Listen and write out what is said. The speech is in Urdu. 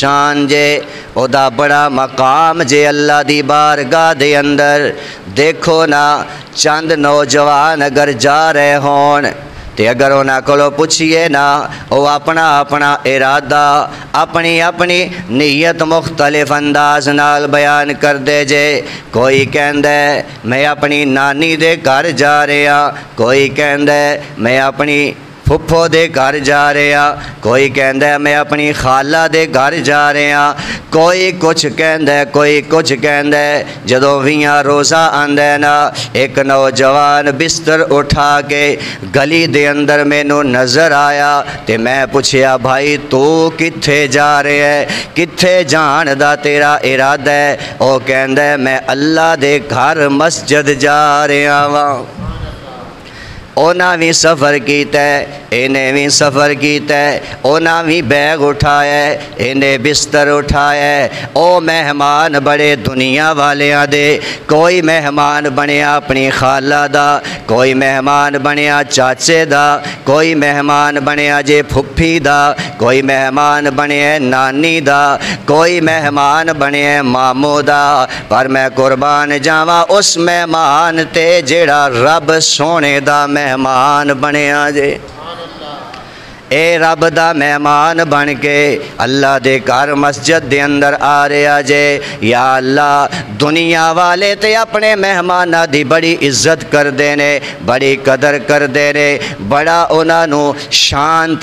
شان جے او دا بڑا مقام جے اللہ دی بارگاہ دے اندر۔ دیکھو نا چند نوجوان اگر جا رہے ہون تے اگر انہاں کولو پوچھئے نا او اپنا ارادہ اپنی نیت مختلف انداز نال بیان کر دے جے۔ کوئی کہندے میں اپنی نانی دے گھر جا رہا، کوئی کہندے میں اپنی پھپھو دے گھر جا رہا، کوئی کہندے میں اپنی خالہ دے گھر جا رہا، کوئی کچھ کہندے جدوں ویاں روزہ آندے نا ایک نوجوان بستر اٹھا کے گلی دے اندر مینوں نظر آیا تے میں پوچھیا بھائی تو کتھے جا رہے ہے، کتھے جان دا تیرا ارادہ ہے؟ او کہندے میں اللہ دے گھر مسجد جا رہا ہاں۔ اونا بھی سفر کیتا ہے، انہیں بھی سفر کیتا ہے، اونا بھی بیگ اٹھایا ہے، انہیں بستر اٹھایا ہے۔ او مہمان بڑے دنیا والیاں دے، کوئی مہمان بنیا اپنی خالہ دا، کوئی مہمان بنیا چاچے دا، کوئی مہمان بنیا جے پھپھی دا، کوئی مہمان بنیا نانی دا، کوئی مہمان بنیا مامو دا، پر میں قربان جاواں اس مہمان تے جیڑا رب سونے دا مہمان بنیا جے۔ اے رب دا مہمان بن کے اللہ دے گھر مسجد دے اندر آ رہا جے۔ یا اللہ دنیا والے تے اپنے مہمانہ دی بڑی عزت کر دینے، بڑی قدر کر دینے، بڑا انہاں نو شان